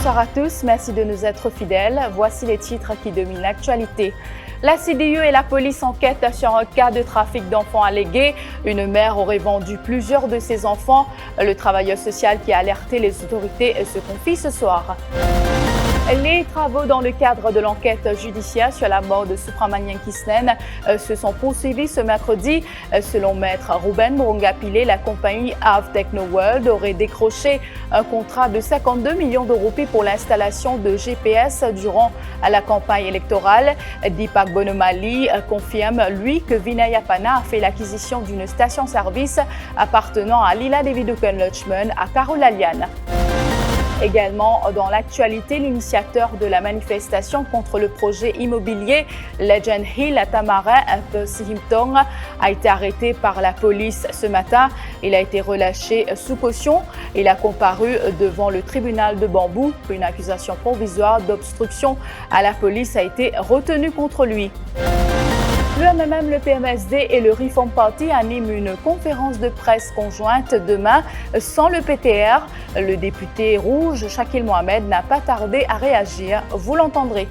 Bonsoir à tous, merci de nous être fidèles. Voici les titres qui dominent l'actualité. La CDU et la police enquêtent sur un cas de trafic d'enfants allégué. Une mère aurait vendu plusieurs de ses enfants. Le travailleur social qui a alerté les autorités se confie ce soir. Les travaux dans le cadre de l'enquête judiciaire sur la mort de Supramanian Kisnen se sont poursuivis ce mercredi. Selon maître Ruben Moronga-Pillay, la compagnie Ave Techno World aurait décroché un contrat de 52 millions de roupies pour l'installation de GPS durant la campagne électorale. Deepak Bonomali confirme, lui, que Vinay Yapana a fait l'acquisition d'une station-service appartenant à Lila Devidukan Lutchman à Carolalian. Également dans l'actualité, l'initiateur de la manifestation contre le projet immobilier Legend Hill à Tamarin, Sihimtong, a été arrêté par la police ce matin. Il a été relâché sous caution. Il a comparu devant le tribunal de Bambou. Une accusation provisoire d'obstruction à la police a été retenue contre lui. Le MMM, le PMSD et le Reform Party animent une conférence de presse conjointe demain sans le PTR. Le député rouge, Shakil Mohamed, n'a pas tardé à réagir. Vous l'entendrez.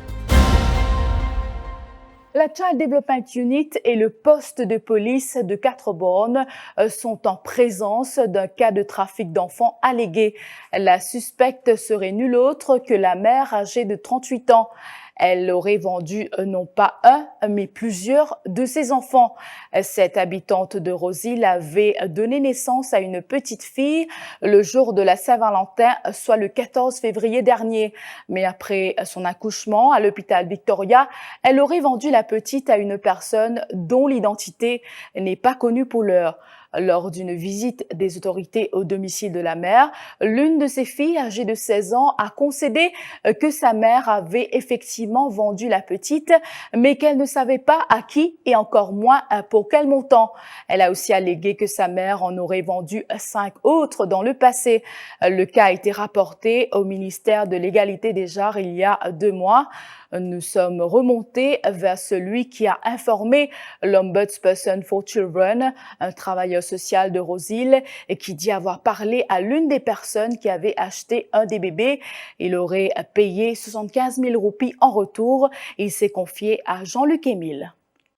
La Child Development Unit et le poste de police de Quatre-Bornes sont en présence d'un cas de trafic d'enfants allégué. La suspecte serait nulle autre que la mère âgée de 38 ans. Elle aurait vendu non pas un, mais plusieurs de ses enfants. Cette habitante de Rosille avait donné naissance à une petite fille le jour de la Saint-Valentin, soit le 14 février dernier. Mais après son accouchement à l'hôpital Victoria, elle aurait vendu la petite à une personne dont l'identité n'est pas connue pour l'heure. Lors d'une visite des autorités au domicile de la mère, l'une de ses filles, âgée de 16 ans, a concédé que sa mère avait effectivement vendu la petite, mais qu'elle ne savait pas à qui et encore moins pour quel montant. Elle a aussi allégué que sa mère en aurait vendu 5 autres dans le passé. Le cas a été rapporté au ministère de l'Égalité des genres il y a 2 mois. Nous sommes remontés vers celui qui a informé l'Ombudsperson for Children, un travailleur social de Rosille, et qui dit avoir parlé à l'une des personnes qui avait acheté un des bébés. Il aurait payé 75 000 roupies en retour. Il s'est confié à Jean-Luc Émile.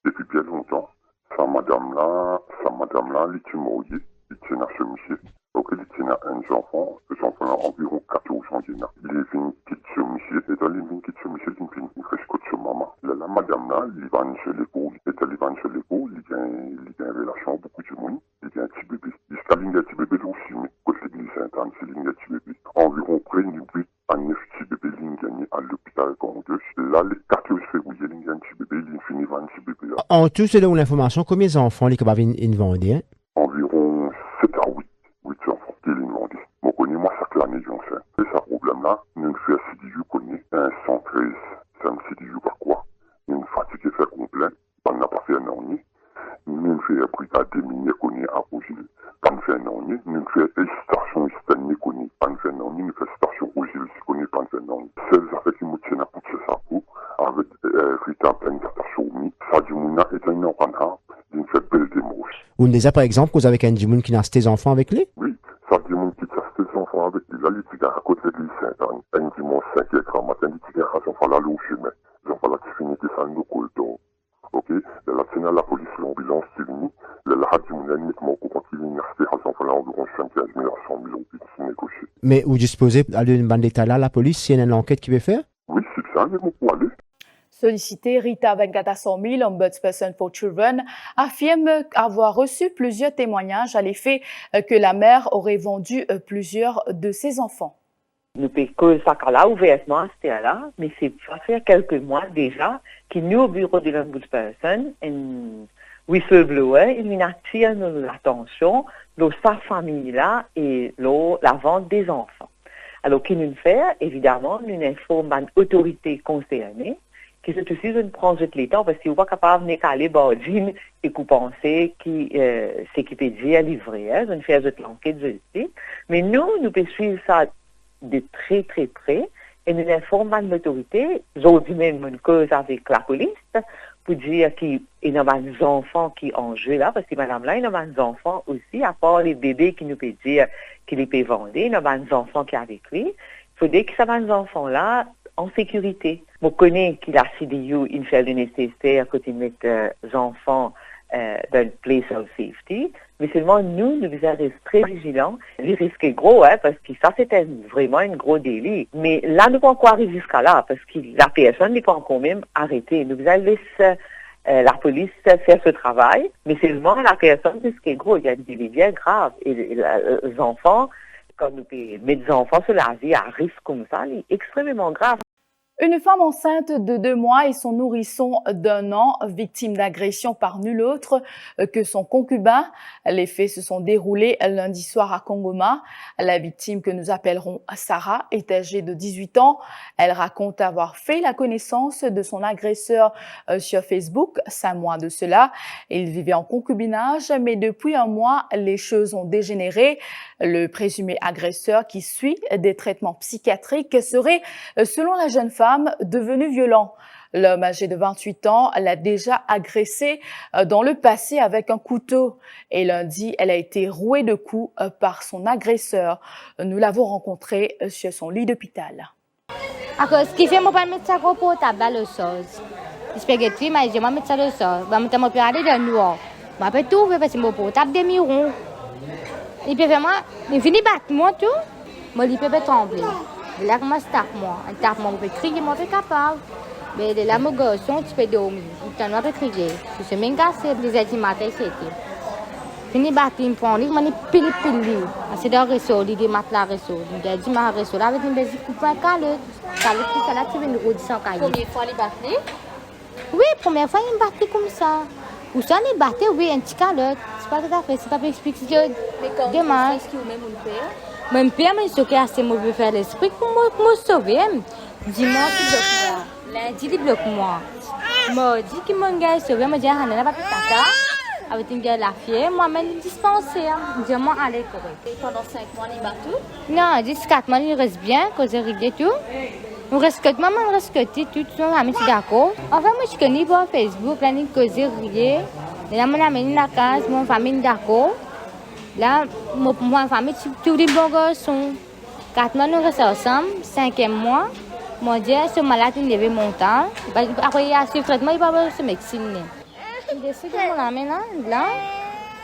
Depuis bien longtemps, sa madame-là, elle était mariée, elle était à ce monsieur. Donc, elle était à un enfant, les enfants ont environ 14 ans. Il est venu quitter ce monsieur, et dans les vignes quitter ce monsieur, il est venu faire ce que ce maman. Là, la madame-là, il va chez l'épaule, il est allé chez l'épaule, il a une relation avec beaucoup de monde, il a un petit bébé. Il a un petit bébé aussi, mais côté l'église Sainte-Anne, c'est un petit bébé. Environ près de 8 à 9 petits bébés, il est à l'hôpital Congrès. Là, le 14 février, il a un petit bébé, il finit par un petit bébé. En tout, selon l'information, combien d'enfants les capables de vendre? Environ 7 à 8 enfants qui l'ont demandé. Moi, je connais, moi, ça que l'année, j'en sais. Et ce problème-là, nous fait un CDU connu, un 113, c'est un CDU par quoi? Nous fatigué fait complet, on n'a pas fait un an. Nous fait un brigade de miniers connu à Rosille, on fait un an. Nous fait une station externe connue, on fait un an. Nous fait station Rosille connue, on fait un an. C'est les affaires qui me tiennent à pousser ça pour, avec Rita Ben Katachoumi, Sadi Mouna et un enfant, il fait belle démarche. Ou déjà, par exemple, vous avez un Djimoun qui n'a pas ses enfants avec lui? Oui, ça dit mon qui a ses enfants avec lui. Là, les petits gars à côté de l'église Sainte-Anne, un dimanche 5 heures matin, les petits gars, ils enfants là, au chemin. Les enfants là, qui finissent que ça nous colle donc. Ok? Là, c'est la police, l'ambulance qui vient. Là, la dit mon uniquement au courant qu'il vient acheter les enfants là, environ 75 000 à 100 000 euros qui négocier. Mais vous disposez d'une bande d'état là, la police, s'il y a une enquête qui veut faire? Oui, c'est ça, mais bon, pour aller. Sollicité, Rita Venkatasomi, l'Ombudsperson for Children, affirme avoir reçu plusieurs témoignages à l'effet que la mère aurait vendu plusieurs de ses enfants. Nous pécons ça là ouvertement, c'était là, mais c'est ça fait quelques mois déjà qu'il nous au bureau de l'Ombudsperson, un whistleblower, il attire l'attention de sa famille là et la vente des enfants. Alors, qu'il nous fait, évidemment, nous informons l'autorité concernée, qui c'est aussi une projet de l'État, parce qu'ils ne sont pas capables de caler Bardine et qu'on pensait qui s'équipait de livrer, une faire de l'enquête de justice. Mais nous pouvons suivre ça de très très près et nous informons l'autorité, aujourd'hui même une cause avec la police, pour dire qu'il y a des enfants qui ont joué là, parce que madame là, il y a des enfants aussi, à part les bébés qui nous peuvent dire qu'il les peut vendre, il y a des enfants qui sont avec lui. faudrait que ça va les enfants-là en sécurité. On connaît qu'il a CDU, il fait le nécessaire quand il met les enfants dans une place of safety, mais seulement nous devons être très vigilants. Le risque est gros, parce que ça c'était vraiment un gros délit. Mais là, nous ne pouvons pas arriver jusqu'à là, parce que la personne n'est pas encore même arrêtée. Nous devons laisser la police faire ce travail, mais seulement la personne, c'est ce qui est gros. Il y a des délits bien graves. Et les enfants, quand nous mettons des enfants sur la vie à risque comme ça, c'est extrêmement grave. Une femme enceinte de 2 mois et son nourrisson d'1 an, victime d'agression par nul autre que son concubin. Les faits se sont déroulés lundi soir à Kongoma. La victime, que nous appellerons Sarah, est âgée de 18 ans. Elle raconte avoir fait la connaissance de son agresseur sur Facebook 5 mois de cela. Il vivait en concubinage, mais depuis 1 mois, les choses ont dégénéré. Le présumé agresseur, qui suit des traitements psychiatriques, serait, selon la jeune femme, devenu violent. L'homme âgé de 28 ans l'a déjà agressée dans le passé avec un couteau. Et lundi, elle a été rouée de coups par son agresseur. Nous l'avons rencontré sur son lit d'hôpital. Ce qui fait, mon père met ça portable dans le sauce. Spaghetti, mais je vais mettre ça dans le sauce. Je vais me aller dans le noir. Je vais tout faire parce que mon portable des mirons. Et puis, il finit de battre moi tout. Moi, il peut trembler. Là, comment ça tape moi? Un tape moi, on peut crier, moi, on peut capable. Mais là, mon garçon, tu peux dormir. Tu peux crier. Je suis même cassé, les animateurs, c'était. Fini battre, il me prend, il m'a pile. C'est dans le réseau, il dit matelas réseau. Il a dit ma réseau, là, avec une belle coupe à calotte. Calotte, tout ça, là, tu veux une route sans cahier. Première fois, il battait? Oui, première fois, il me battait comme ça. Ou ça, il battait, oui, un petit calotte. C'est pas tout à fait, c'est pas pour expliquer. Mais quand vous est-ce qu'il ou même mon père? Mon père m'a dit que c'est assez mauvais faire l'esprit pour me sauver. Dimanche, il bloque moi. Lundi, il bloque moi. Mardi, qu'il m'a sauvé, il m'a dit, ah, n'a pas de tata. Avec une gueule la fière, moi-même, dispensaire. Je m'en allais correct. Et pendant 5 mois, il bat tout? Non, 4 mois, il reste bien, cause de régler tout. On reste que maman, on reste que tout, on est d'accord. Enfin, moi, je connais pas Facebook, là, il cause de régler. Là, mon ami, la case, mon famille, d'accord. Là, ma famille, tous les bons garçons. 4 mois, nous restons ensemble. 5e mois, mon Dieu, ce malade, il avait mon temps. Après, il a su le traitement, il va avoir ce médecine. Je sais que mon ami, là,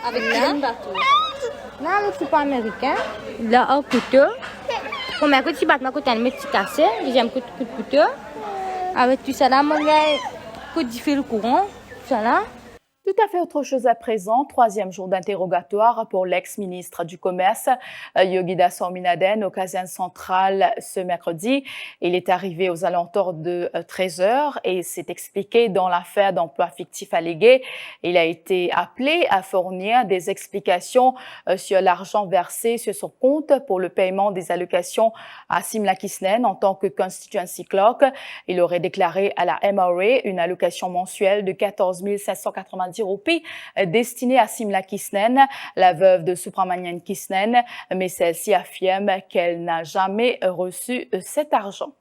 avec le bateau. Là, le petit point américain, là, un couteau. Premier coup, tu bats ma côté, un petit cassé. Deuxième coup de couteau. Avec tout ça, là, mon gars, coup de fil courant, tout ça, là. Tout à fait autre chose à présent. 3e jour d'interrogatoire pour l'ex-ministre du Commerce, Yogida Sorminaden, au caserne centrale ce mercredi. Il est arrivé aux alentours de 13h et s'est expliqué dans l'affaire d'emploi fictif allégué. Il a été appelé à fournir des explications sur l'argent versé sur son compte pour le paiement des allocations à Simla Kisnen en tant que constituency clerk. Il aurait déclaré à la MRA une allocation mensuelle de 14 590 roupies destinée à Simla Kisnen, la veuve de Subramanian Kisnen, mais celle-ci affirme qu'elle n'a jamais reçu cet argent.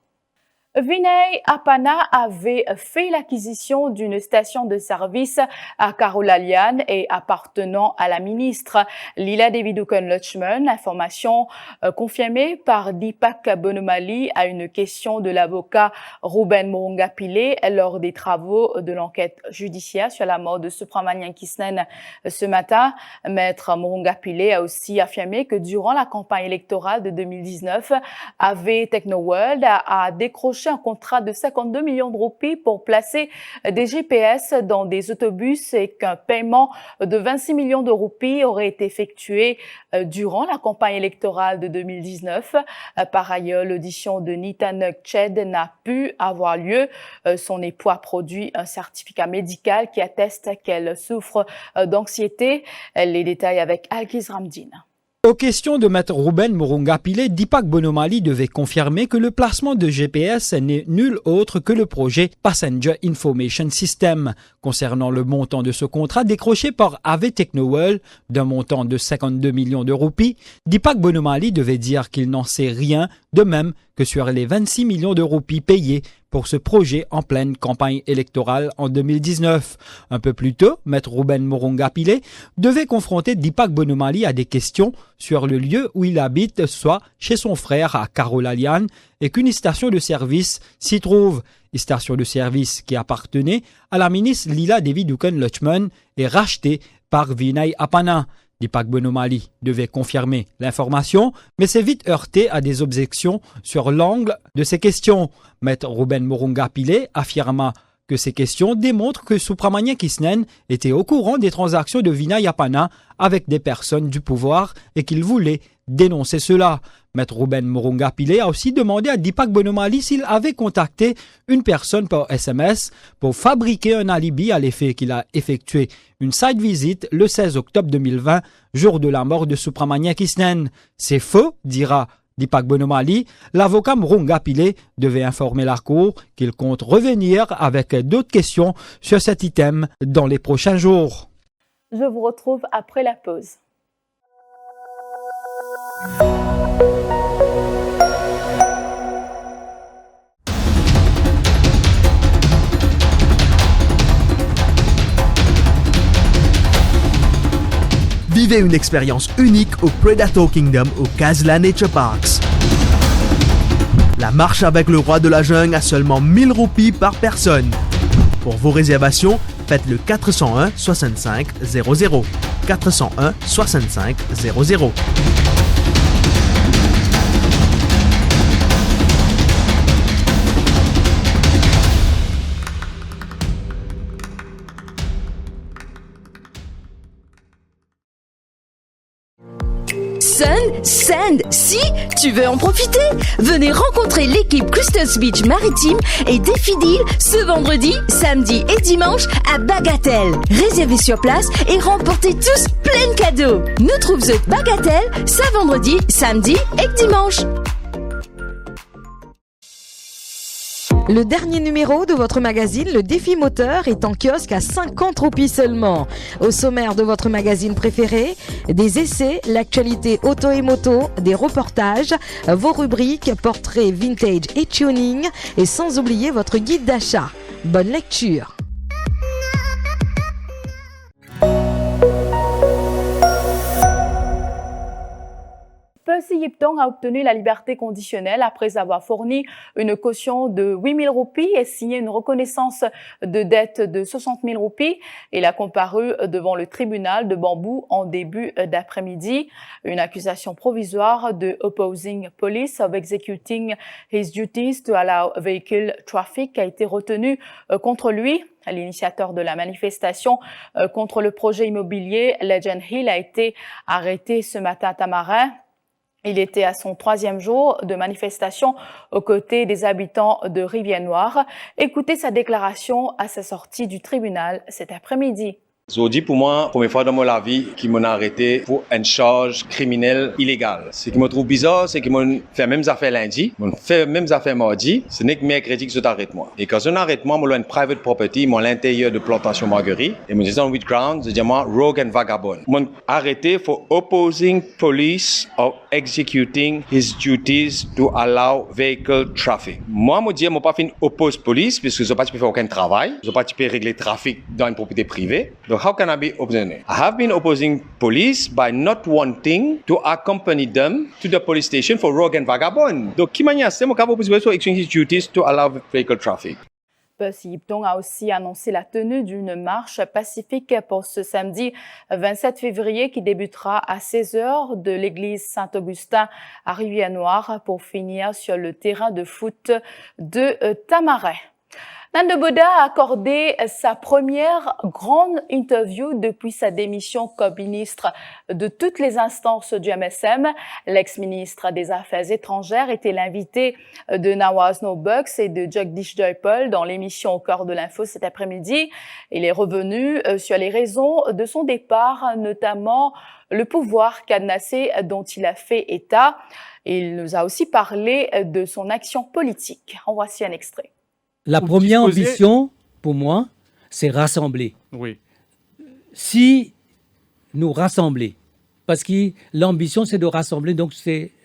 Vinay Apana avait fait l'acquisition d'une station de service à Karolalian et appartenant à la ministre Lila Devidukon Lutchman. Information confirmée par Deepak Bonomali à une question de l'avocat Ruben Murunga-Pillay lors des travaux de l'enquête judiciaire sur la mort de Subramanian Kisnen ce matin. Maître Murunga-Pillay a aussi affirmé que durant la campagne électorale de 2019, AV Technoworld a décroché un contrat de 52 millions de roupies pour placer des GPS dans des autobus et qu'un paiement de 26 millions de roupies aurait été effectué durant la campagne électorale de 2019. Par ailleurs, l'audition de Nita Nugched n'a pu avoir lieu. Son époux a produit un certificat médical qui atteste qu'elle souffre d'anxiété. Les détails avec Alkiz Ramdin. Aux questions de maître Ruben Murunga-Pillay, Deepak Bonomali devait confirmer que le placement de GPS n'est nul autre que le projet Passenger Information System. Concernant le montant de ce contrat décroché par AV Technoworld d'un montant de 52 millions de roupies, Deepak Bonomali devait dire qu'il n'en sait rien de même que sur les 26 millions de roupies payés pour ce projet en pleine campagne électorale en 2019. Un peu plus tôt, Maître Ruben Moronga-Pillay devait confronter Dipak Bonomali à des questions sur le lieu où il habite, soit chez son frère à Carolalian, et qu'une station de service s'y trouve. Une station de service qui appartenait à la ministre Lila Devi Dukan-Luchman et rachetée par Vinay Apana. Dipak Bonomali devait confirmer l'information, mais s'est vite heurté à des objections sur l'angle de ces questions. Maître Ruben Moronga-Pillay affirma que ces questions démontrent que Supramanian Kisnen était au courant des transactions de Vinay Apana avec des personnes du pouvoir et qu'il voulait dénoncer cela. Maître Ruben Moronga-Pillay a aussi demandé à Dipak Bonomali s'il avait contacté une personne par SMS pour fabriquer un alibi à l'effet qu'il a effectué une site visite le 16 octobre 2020, jour de la mort de Supramanian Kisnen. C'est faux, dira Dipak Bonomali. L'avocat Moronga-Pillay devait informer la Cour qu'il compte revenir avec d'autres questions sur cet item dans les prochains jours. Je vous retrouve après la pause. Vivez une expérience unique au Predator Kingdom au Khasla Nature Parks. La marche avec le roi de la jungle à seulement 1000 roupies par personne. Pour vos réservations, faites le 401 65 00. 401 65 00. Sun, Sand, si tu veux en profiter, venez rencontrer l'équipe Crystals Beach Maritime et Défidil ce vendredi, samedi et dimanche à Bagatelle. Réservez sur place et remportez tous plein de cadeaux. Nous trouvons Bagatelle ce vendredi, samedi et dimanche. Le dernier numéro de votre magazine, le Défi Moteur, est en kiosque à 50 roupies seulement. Au sommaire de votre magazine préféré, des essais, l'actualité auto et moto, des reportages, vos rubriques, portraits vintage et tuning, et sans oublier votre guide d'achat. Bonne lecture! Percy Yiptong a obtenu la liberté conditionnelle après avoir fourni une caution de 8 000 roupies et signé une reconnaissance de dette de 60 000 roupies. Il a comparu devant le tribunal de Bambou en début d'après-midi. Une accusation provisoire de opposing police of executing his duties to allow vehicle traffic a été retenue contre lui. L'initiateur de la manifestation contre le projet immobilier Legend Hill a été arrêté ce matin à Tamarin. Il était à son 3e jour de manifestation aux côtés des habitants de Rivière-Noire. Écoutez sa déclaration à sa sortie du tribunal cet après-midi. Aujourd'hui, pour moi, première fois dans ma vie, qui m'ont arrêté pour une charge criminelle illégale. Ce qui me trouve bizarre, c'est qu'ils m'ont fait même affaires lundi, m'ont fait même affaires mardi. Ce n'est que mercredi que je t'arrête moi. Et quand je arrête moi, moi, une private property, moi, l'intérieur de plantation Marguerite, et moi, je dis en with ground, je dis moi, rogue and vagabond. M'ont arrêté for opposing police of executing his duties to allow vehicle traffic. Moi, je dis, moi, pas fin oppose police, puisque je n'ai pas pu faire aucun travail. Je n'ai pas pu régler le trafic dans une propriété privée. Donc, how can I be opposing it? I have been opposing police by not wanting to accompany them to the police station for rogue and vagabond. Donc, qui manière c'est mon cas opposé sur exercise duties to allow vehicle traffic. Percy Yiptong a aussi annoncé la tenue d'une marche pacifique pour ce samedi 27 février qui débutera à 16h de l'église Saint-Augustin à Rivière-Noire pour finir sur le terrain de foot de Tamarin. Nanda Boda a accordé sa première grande interview depuis sa démission comme ministre de toutes les instances du MSM. L'ex-ministre des Affaires étrangères était l'invité de Nawaz No-Bucks et de Jagdish Joypal dans l'émission Au cœur de l'info cet après-midi. Il est revenu sur les raisons de son départ, notamment le pouvoir cadenassé dont il a fait état. Il nous a aussi parlé de son action politique. En voici un extrait. La première ambition, pour moi, c'est rassembler. Oui. Si nous rassembler, parce que l'ambition, c'est de rassembler, donc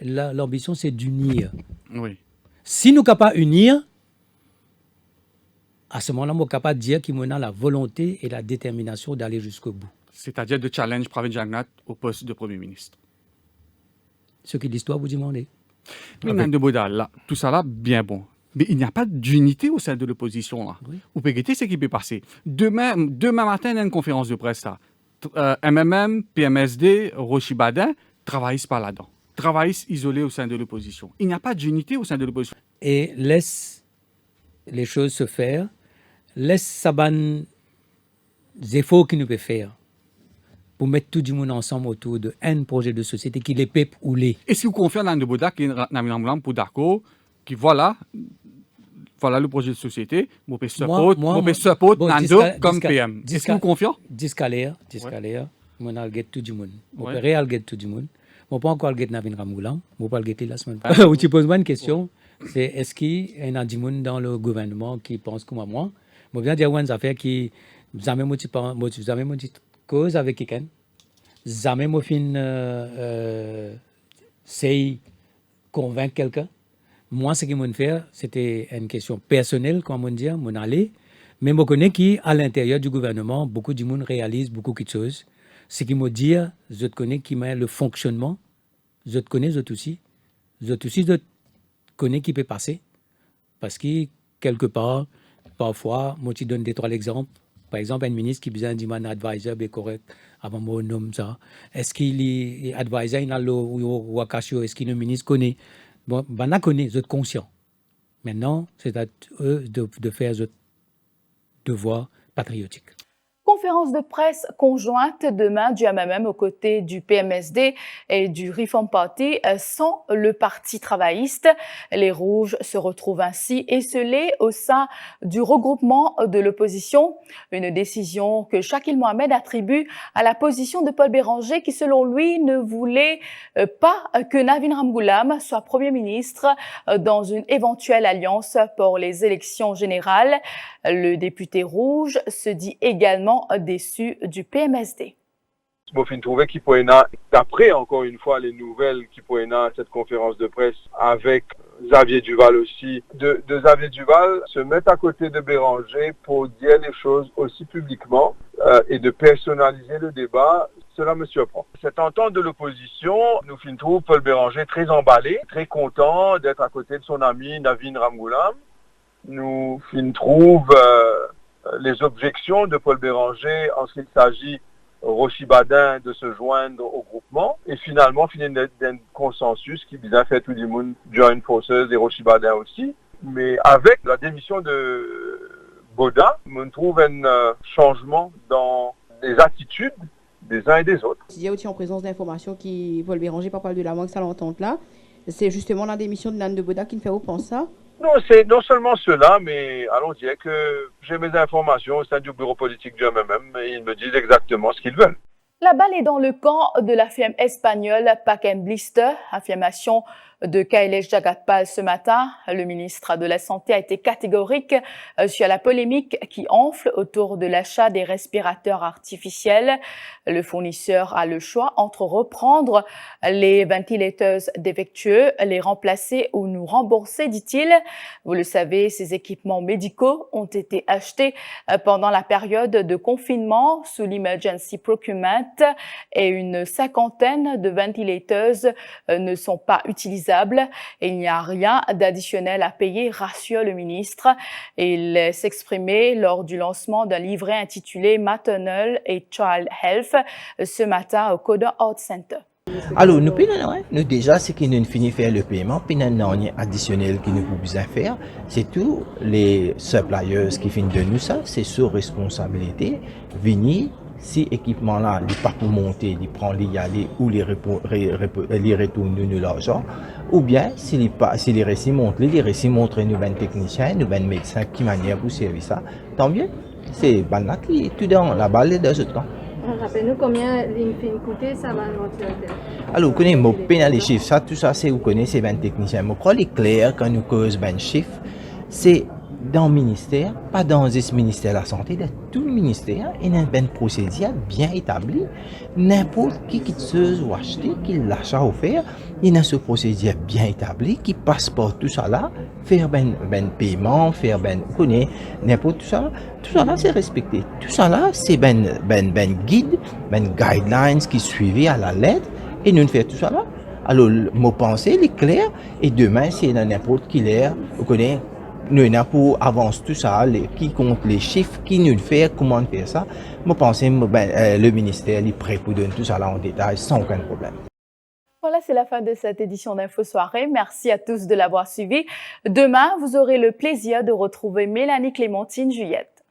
l'ambition, c'est d'unir. Oui. Si nous sommes capables d'unir, à ce moment-là, nous sommes capables de dire qu'il y a la volonté et la détermination d'aller jusqu'au bout. C'est-à-dire de challenge Pravin Jagannath au poste de Premier ministre. Ce que l'histoire vous demande. Mais Nan de Boda, là, tout ça là, bien bon. Mais il n'y a pas d'unité au sein de l'opposition là. Oui. Vous pouvez guetter ce qui peut passer. Demain matin, il y a une conférence de presse là. MMM, PMSD, Rochi Badin travaillent pas là-dedans. Travaillent isolés au sein de l'opposition. Il n'y a pas d'unité au sein de l'opposition. Et laisse les choses se faire. Laisse Saban les efforts qu'il nous peut faire pour mettre tout le monde ensemble autour d'un projet de société qui les peuple ou les. Est-ce que vous confiez dans le Boda qui est pour d'accord, qui voilà le projet de société, mon peux support Nando comme PM. Est-ce que vous confiez? Discalaire, mon a get tout le monde. Mon peut réel get tout le monde. Mon pas encore get Navin Ramgoulam, mon pas get la semaine prochaine. Tu poses moi une question, c'est est-ce qu'il y a des gens dans le gouvernement qui pensent comme moi? Moi viens dire une affaire qui jamais cause avec quelqu'un. Jamais moi fin c'est convaincre quelqu'un. Moi, ce qu'ils m'ont fait, c'était une question personnelle, comme on dit, mon aller. Mais je connais qu'à l'intérieur du gouvernement, beaucoup de monde réalise beaucoup de choses. Ce qu'ils m'ont dit, je connais qui m'a le fonctionnement. Je connais, je aussi, je connais qui peut passer. Parce que, quelque part, parfois, moi, je donne des trois exemples. Par exemple, un ministre qui besoin d'un advisor est correct avant mon nom ça. Est-ce qu'il est advisor il a le Wakashio, est-ce qu'il le ministre connaît? Bon, ben connaît, vous êtes conscient. Maintenant, c'est à eux de faire leur devoir patriotique. Conférence de presse conjointe demain du MMM aux côtés du PMSD et du Reform Party sans le Parti travailliste. Les Rouges se retrouvent ainsi esselés au sein du regroupement de l'opposition. Une décision que Shakil Mohamed attribue à la position de Paul Béranger qui, selon lui, ne voulait pas que Navin Ramgoulam soit Premier ministre dans une éventuelle alliance pour les élections générales. Le député rouge se dit également déçu du PMSD. Je trouvais qu'il pourrait, d'après encore une fois les nouvelles qui pourraient cette conférence de presse avec Xavier Duval aussi, de Xavier Duval se mettre à côté de Béranger pour dire les choses aussi publiquement et de personnaliser le débat, cela me surprend. Cette entente de l'opposition, nous trouvons Paul Béranger très emballé, très content d'être à côté de son ami Navin Ramgoulam. Nous trouvons les objections de Paul Béranger en ce qu'il s'agit Rochi Badin de se joindre au groupement et finalement finir d'un consensus qui vient faire tout le monde join forces et Rochi Badin aussi. Mais avec la démission de Boda, on trouve un changement dans les attitudes des uns et des autres. Il y a aussi en présence d'informations qui Paul Béranger pas parler de la manque à l'entente là. C'est justement la démission de Nan de Boda qui me fait repenser ça. Non, c'est non seulement cela, mais allons dire que j'ai mes informations au sein du bureau politique du MMM et ils me disent exactement ce qu'ils veulent. La balle est dans le camp de la firme espagnole Pack & Blister, affirmation de Kailesh Jagatpal ce matin. Le ministre de la Santé a été catégorique sur la polémique qui enfle autour de l'achat des respirateurs artificiels. Le fournisseur a le choix entre reprendre les ventilateurs défectueux, les remplacer ou nous rembourser, dit-il. Vous le savez, ces équipements médicaux ont été achetés pendant la période de confinement sous l'Emergency Procurement et une cinquantaine de ventilateurs ne sont pas utilisables. Et il n'y a rien d'additionnel à payer, rassure le ministre. Il s'exprimait lors du lancement d'un livret intitulé Maternal et Child Health ce matin au Coda Health Center. Alors, nous déjà, ce qui nous finit faire le paiement, puis nous n'avons rien additionnel qui nous peut besoin faire, c'est tous les suppliers qui finissent de nous ça, c'est sur responsabilité, venir. Si équipement là, il pas pour monter, il prend les aller ou les retourne nous l'argent, ou bien si les récits montrent, nous ben technicien, nous ben médecin qui manière pour servir ça, tant mieux. C'est banal qui tout dans la balle est dans autres. Rappelez-nous combien l'INFIN coûtait ça va ventilateur. Alors, vous connaissez, moi, les chiffres, ça, tout ça, c'est, vous connaissez, ben technicien. Moi, je crois, les clairs, quand nous causons ben chiffres, c'est dans le ministère, pas dans ce ministère de la Santé, dans tout le ministère, il y a une procédure bien établie. N'importe qui se ou acheter, qui l'achat offert, il y a ce procédure bien établi qui passe par tout ça là, faire ben paiement, faire vous connaissez, n'importe tout ça là c'est respecté. Tout ça là c'est ben guide, guidelines qui suivent à la lettre et nous faisons tout ça là. Alors, mon pensée est claire et demain, c'est dans n'importe qui l'air, vous connaissez, nous avons pour avancer tout ça, qui compte les chiffres, qui nous le fait, comment faire ça. Mon pensée, le ministère est prêt pour donner tout ça là en détail sans aucun problème. Voilà, c'est la fin de cette édition d'Info Soirée. Merci à tous de l'avoir suivi. Demain, vous aurez le plaisir de retrouver Mélanie Clémentine Juliette.